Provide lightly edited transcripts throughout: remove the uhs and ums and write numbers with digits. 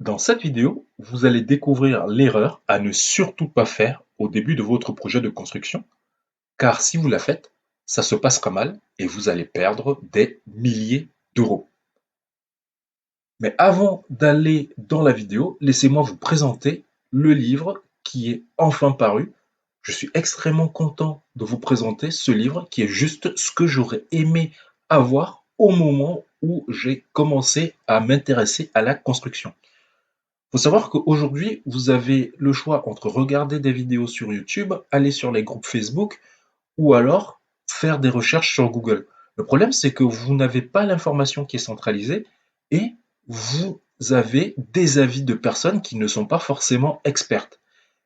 Dans cette vidéo, vous allez découvrir l'erreur à ne surtout pas faire au début de votre projet de construction, car si vous la faites, ça se passera mal et vous allez perdre des milliers d'euros. Mais avant d'aller dans la vidéo, laissez-moi vous présenter le livre qui est enfin paru. Je suis extrêmement content de vous présenter ce livre qui est juste ce que j'aurais aimé avoir au moment où j'ai commencé à m'intéresser à la construction. Faut savoir qu'aujourd'hui, vous avez le choix entre regarder des vidéos sur YouTube, aller sur les groupes Facebook ou alors faire des recherches sur Google. Le problème, c'est que vous n'avez pas l'information qui est centralisée et vous avez des avis de personnes qui ne sont pas forcément expertes.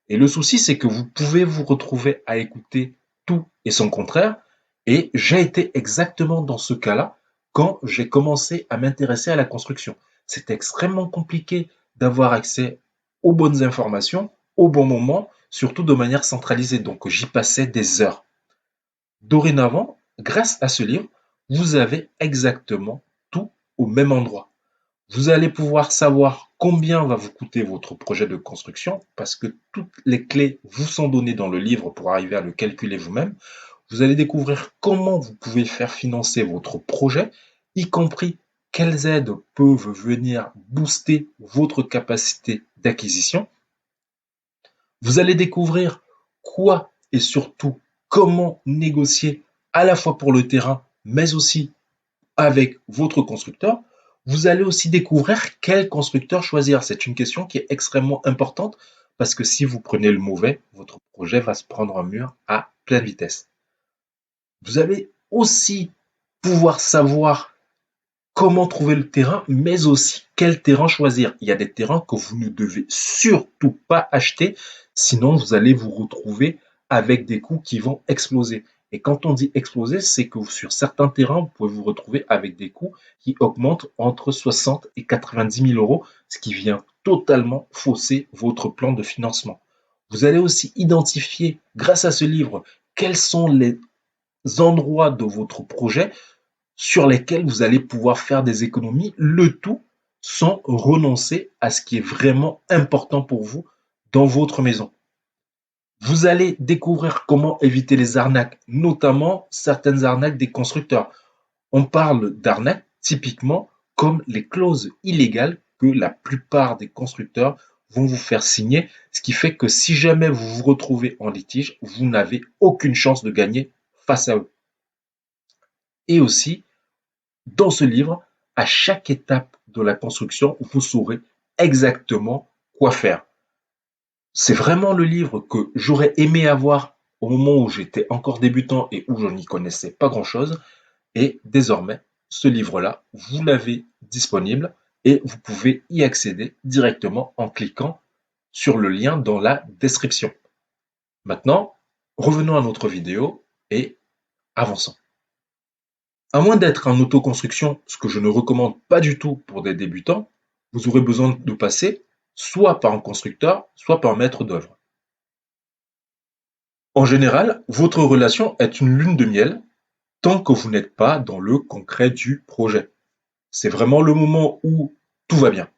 Et le souci, c'est que vous pouvez vous retrouver à écouter tout et son contraire. Et j'ai été exactement dans ce cas-là quand j'ai commencé à m'intéresser à la construction. C'est extrêmement compliqué d'avoir accès aux bonnes informations au bon moment, surtout de manière centralisée. Donc j'y passais des heures. Dorénavant, grâce à ce livre, vous avez exactement tout au même endroit. Vous allez pouvoir savoir combien va vous coûter votre projet de construction parce que toutes les clés vous sont données dans le livre pour arriver à le calculer vous-même. Vous allez découvrir comment vous pouvez faire financer votre projet, y compris quelles aides peuvent venir booster votre capacité d'acquisition. Vous allez découvrir quoi et surtout comment négocier à la fois pour le terrain, mais aussi avec votre constructeur. Vous allez aussi découvrir quel constructeur choisir. C'est une question qui est extrêmement importante parce que si vous prenez le mauvais, votre projet va se prendre un mur à pleine vitesse. Vous allez aussi pouvoir savoir comment trouver le terrain, mais aussi quel terrain choisir. Il y a des terrains que vous ne devez surtout pas acheter, sinon vous allez vous retrouver avec des coûts qui vont exploser. Et quand on dit exploser, c'est que sur certains terrains, vous pouvez vous retrouver avec des coûts qui augmentent entre 60 et 90 000 euros, ce qui vient totalement fausser votre plan de financement. Vous allez aussi identifier, grâce à ce livre, quels sont les endroits de votre projet sur lesquels vous allez pouvoir faire des économies, le tout sans renoncer à ce qui est vraiment important pour vous dans votre maison. Vous allez découvrir comment éviter les arnaques, notamment certaines arnaques des constructeurs. On parle d'arnaques typiquement comme les clauses illégales que la plupart des constructeurs vont vous faire signer, ce qui fait que si jamais vous vous retrouvez en litige, vous n'avez aucune chance de gagner face à eux. Et aussi, dans ce livre, à chaque étape de la construction, vous saurez exactement quoi faire. C'est vraiment le livre que j'aurais aimé avoir au moment où j'étais encore débutant et où je n'y connaissais pas grand-chose. Et désormais, ce livre-là, vous l'avez disponible et vous pouvez y accéder directement en cliquant sur le lien dans la description. Maintenant, revenons à notre vidéo et avançons. À moins d'être en autoconstruction, ce que je ne recommande pas du tout pour des débutants, vous aurez besoin de passer soit par un constructeur, soit par un maître d'œuvre. En général, votre relation est une lune de miel tant que vous n'êtes pas dans le concret du projet. C'est vraiment le moment où tout va bien.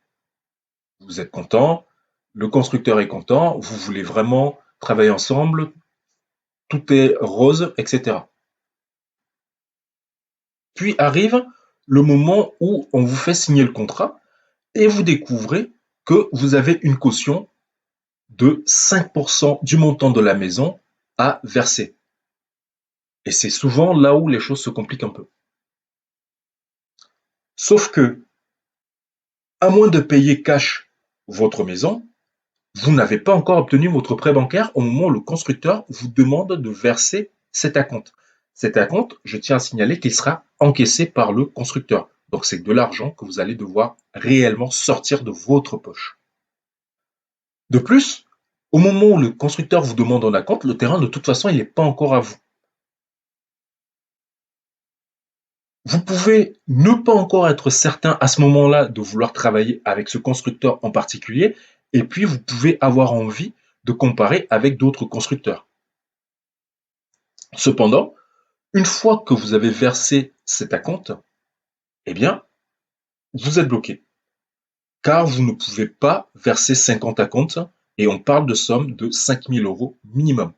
Vous êtes content, le constructeur est content, vous voulez vraiment travailler ensemble, tout est rose, etc. Puis arrive le moment où on vous fait signer le contrat et vous découvrez que vous avez une caution de 5% du montant de la maison à verser. Et c'est souvent là où les choses se compliquent un peu. Sauf que, à moins de payer cash votre maison, vous n'avez pas encore obtenu votre prêt bancaire au moment où le constructeur vous demande de verser cet acompte. Cet acompte, je tiens à signaler qu'il sera encaissé par le constructeur. Donc c'est de l'argent que vous allez devoir réellement sortir de votre poche. De plus, au moment où le constructeur vous demande un acompte, le terrain de toute façon il n'est pas encore à vous. Vous pouvez ne pas encore être certain à ce moment-là de vouloir travailler avec ce constructeur en particulier, et puis vous pouvez avoir envie de comparer avec d'autres constructeurs. Cependant, une fois que vous avez versé cet acompte, eh bien, vous êtes bloqué. car vous ne pouvez pas verser 50 acomptes et on parle de sommes de 5 000 € minimum.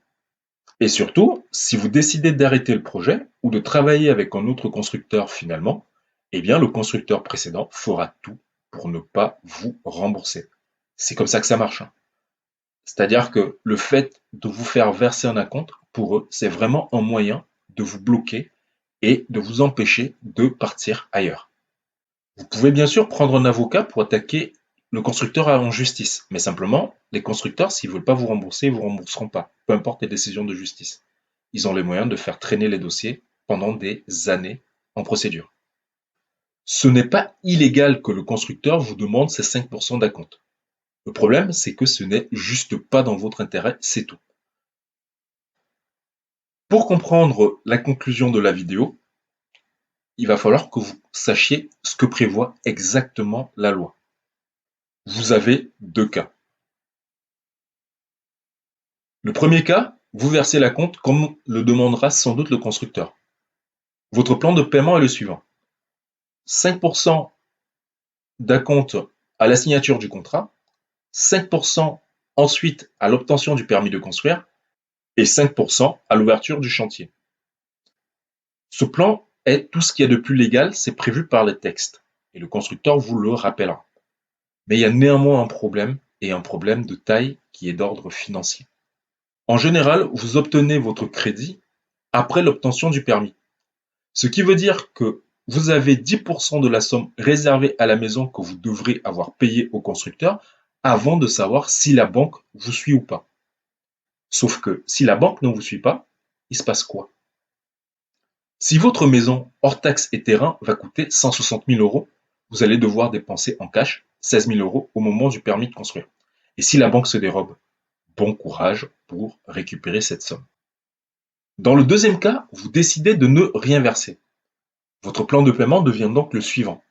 Et surtout, si vous décidez d'arrêter le projet ou de travailler avec un autre constructeur finalement, eh bien le constructeur précédent fera tout pour ne pas vous rembourser. C'est comme ça que ça marche, hein. C'est-à-dire que le fait de vous faire verser un acompte, pour eux, c'est vraiment un moyen de vous bloquer et de vous empêcher de partir ailleurs. Vous pouvez bien sûr prendre un avocat pour attaquer le constructeur en justice, mais simplement, les constructeurs, s'ils ne veulent pas vous rembourser, ils ne vous rembourseront pas, peu importe les décisions de justice. Ils ont les moyens de faire traîner les dossiers pendant des années en procédure. Ce n'est pas illégal que le constructeur vous demande ces 5% d'acompte. Le problème, c'est que ce n'est juste pas dans votre intérêt, c'est tout. Pour comprendre la conclusion de la vidéo, il va falloir que vous sachiez ce que prévoit exactement la loi. Vous avez deux cas. Le premier cas, vous versez l'acompte comme le demandera sans doute le constructeur. Votre plan de paiement est le suivant. 5% d'acompte à la signature du contrat, 5% ensuite à l'obtention du permis de construire et 5% à l'ouverture du chantier. Ce plan est tout ce qu'il y a de plus légal, c'est prévu par les textes et le constructeur vous le rappellera. Mais il y a néanmoins un problème et un problème de taille qui est d'ordre financier. En général, vous obtenez votre crédit après l'obtention du permis. Ce qui veut dire que vous avez 10% de la somme réservée à la maison que vous devrez avoir payée au constructeur avant de savoir si la banque vous suit ou pas. Sauf que si la banque ne vous suit pas, il se passe quoi? Si votre maison, hors taxes et terrain, va coûter 160 000 €, vous allez devoir dépenser en cash 16 000 € au moment du permis de construire. Et si la banque se dérobe, bon courage pour récupérer cette somme. Dans le deuxième cas, vous décidez de ne rien verser. Votre plan de paiement devient donc le suivant.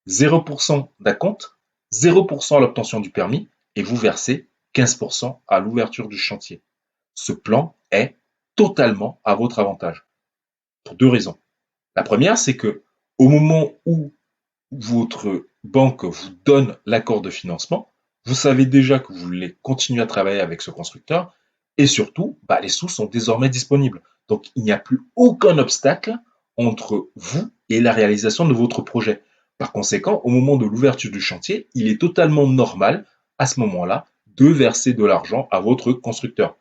0% d'acompte, 0% à l'obtention du permis et vous versez 15% à l'ouverture du chantier. Ce plan est totalement à votre avantage. Pour deux raisons. La première, c'est que au moment où votre banque vous donne l'accord de financement, vous savez déjà que vous voulez continuer à travailler avec ce constructeur et surtout, les sous sont désormais disponibles. Donc, il n'y a plus aucun obstacle entre vous et la réalisation de votre projet. Par conséquent, au moment de l'ouverture du chantier, il est totalement normal à ce moment-là de verser de l'argent à votre constructeur.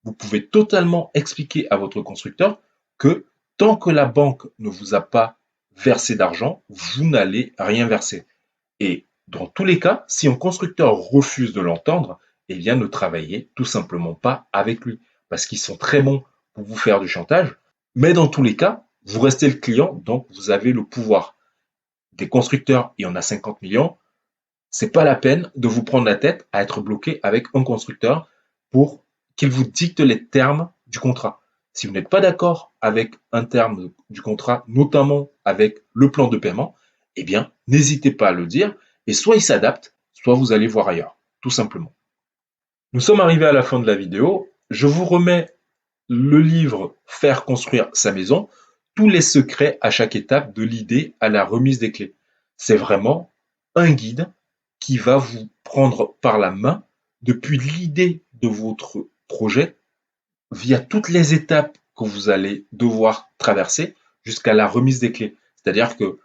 Vous pouvez totalement expliquer à votre constructeur que tant que la banque ne vous a pas versé d'argent, vous n'allez rien verser. Et dans tous les cas, si un constructeur refuse de l'entendre, eh bien ne travaillez tout simplement pas avec lui. Parce qu'ils sont très bons pour vous faire du chantage. Mais dans tous les cas, vous restez le client, donc vous avez le pouvoir. Des constructeurs, il y en a 50 millions. C'est pas la peine de vous prendre la tête à être bloqué avec un constructeur pour qu'il vous dicte les termes du contrat. Si vous n'êtes pas d'accord avec un terme du contrat, notamment avec le plan de paiement, eh bien, n'hésitez pas à le dire et soit il s'adapte, soit vous allez voir ailleurs, tout simplement. Nous sommes arrivés à la fin de la vidéo. Je vous remets le livre Faire construire sa maison, tous les secrets à chaque étape de l'idée à la remise des clés. C'est vraiment un guide qui va vous prendre par la main depuis l'idée de votre projet via toutes les étapes que vous allez devoir traverser jusqu'à la remise des clés. C'est-à-dire que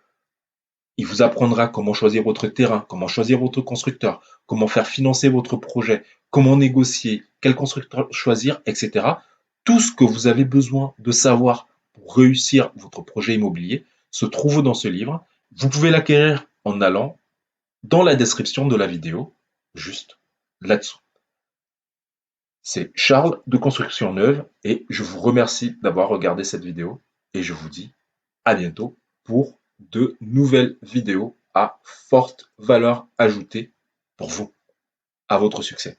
il vous apprendra comment choisir votre terrain, comment choisir votre constructeur, comment faire financer votre projet, comment négocier, quel constructeur choisir, etc. Tout ce que vous avez besoin de savoir pour réussir votre projet immobilier se trouve dans ce livre. Vous pouvez l'acquérir en allant dans la description de la vidéo, juste là-dessous. C'est Charles de Construction Neuve et je vous remercie d'avoir regardé cette vidéo et je vous dis à bientôt pour de nouvelles vidéos à forte valeur ajoutée pour vous, à votre succès.